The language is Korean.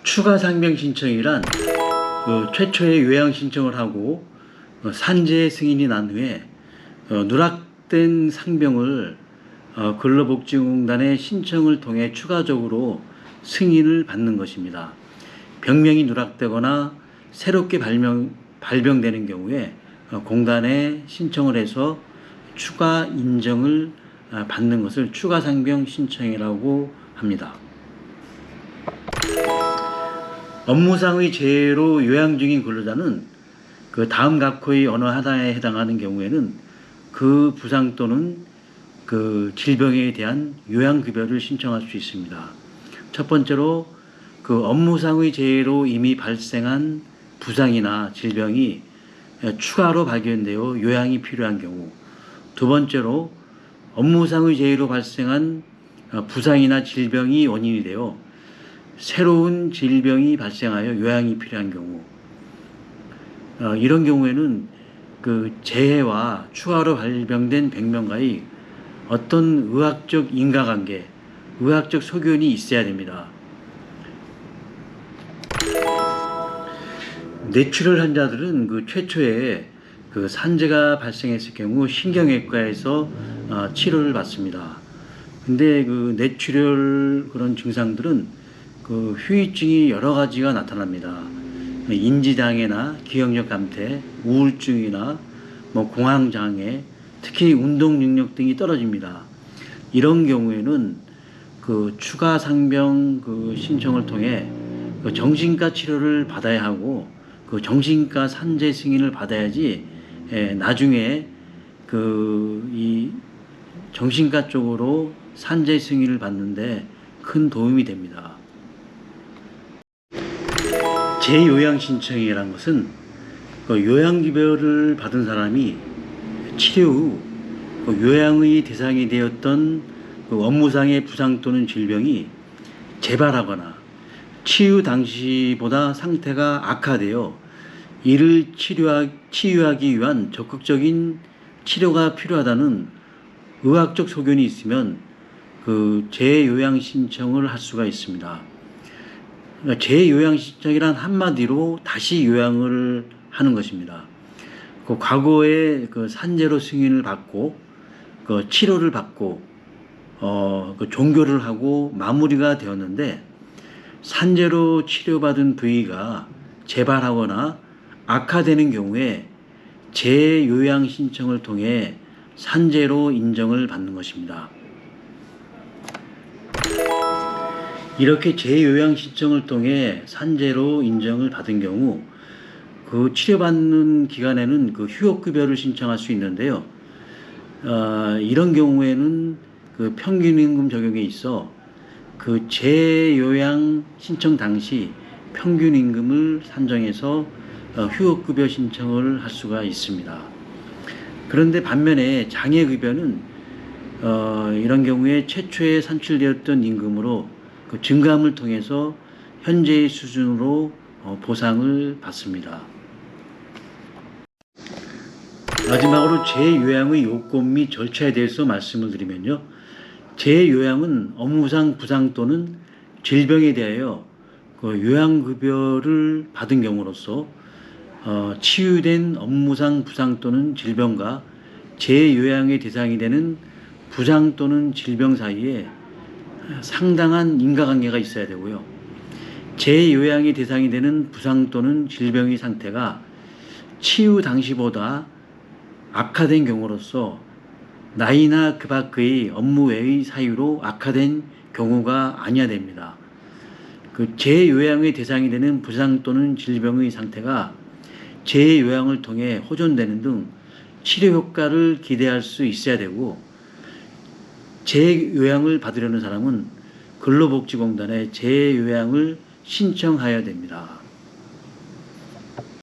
추가 상병 신청이란 최초의 요양 신청을 하고 산재 승인이 난 후에 누락된 상병을 근로복지공단의 신청을 통해 추가적으로 승인을 받는 것입니다. 병명이 누락되거나 새롭게 발병되는 경우에 공단에 신청을 해서 추가 인정을 받는 것을 추가 상병 신청이라고 합니다. 업무상의 재해로 요양 중인 근로자는 그 다음 각호의 어느 하나에 해당하는 경우에는 그 부상 또는 그 질병에 대한 요양급여를 신청할 수 있습니다. 첫 번째로 그 업무상의 재해로 이미 발생한 부상이나 질병이 추가로 발견되어 요양이 필요한 경우, 두 번째로 업무상의 재해로 발생한 부상이나 질병이 원인이 되어 새로운 질병이 발생하여 요양이 필요한 경우, 이런 경우에는 그 재해와 추가로 발병된 병명과의 어떤 의학적 인과관계, 의학적 소견이 있어야 됩니다. 뇌출혈 환자들은 그 최초에 그 산재가 발생했을 경우 신경외과에서 치료를 받습니다. 근데 그 뇌출혈 그런 증상들은 그 후유증이 여러 가지가 나타납니다. 인지장애나 기억력 감퇴, 우울증이나 공황장애, 특히 운동 능력 등이 떨어집니다. 이런 경우에는 그 추가 상병 그 신청을 통해 그 정신과 치료를 받아야 하고 그 정신과 산재 승인을 받아야지 나중에 그 이 정신과 쪽으로 산재 승인을 받는데 큰 도움이 됩니다. 재요양 신청이라는 것은 그 요양급여를 받은 사람이 치료 후 그 요양의 대상이 되었던 그 업무상의 부상 또는 질병이 재발하거나 치유 당시보다 상태가 악화되어 이를 치유하기 위한 적극적인 치료가 필요하다는 의학적 소견이 있으면 그 재요양 신청을 할 수가 있습니다. 그러니까 재요양 신청이란 한마디로 다시 요양을 하는 것입니다. 그 과거에 그 산재로 승인을 받고 그 치료를 받고 그 종교를 하고 마무리가 되었는데 산재로 치료받은 부위가 재발하거나 악화되는 경우에 재요양 신청을 통해 산재로 인정을 받는 것입니다. 이렇게 재요양 신청을 통해 산재로 인정을 받은 경우 그 치료받는 기간에는 그 휴업급여를 신청할 수 있는데요. 이런 경우에는 그 평균임금 적용에 있어 그 재요양 신청 당시 평균임금을 산정해서 휴업급여 신청을 할 수가 있습니다. 그런데 반면에 장애급여는 이런 경우에 최초에 산출되었던 임금으로 그 증감을 통해서 현재의 수준으로 보상을 받습니다. 마지막으로 재요양의 요건 및 절차에 대해서 말씀을 드리면요. 재요양은 업무상 부상 또는 질병에 대하여 그 요양급여를 받은 경우로서 치유된 업무상 부상 또는 질병과 재요양의 대상이 되는 부상 또는 질병 사이에 상당한 인과관계가 있어야 되고요. 재요양의 대상이 되는 부상 또는 질병의 상태가 치유 당시보다 악화된 경우로서 나이나 그 밖의 업무 외의 사유로 악화된 경우가 아니어야 됩니다. 그 재요양의 대상이 되는 부상 또는 질병의 상태가 재요양을 통해 호전되는 등 치료 효과를 기대할 수 있어야 되고, 재요양을 받으려는 사람은 근로복지공단에 재요양을 신청하여야 됩니다.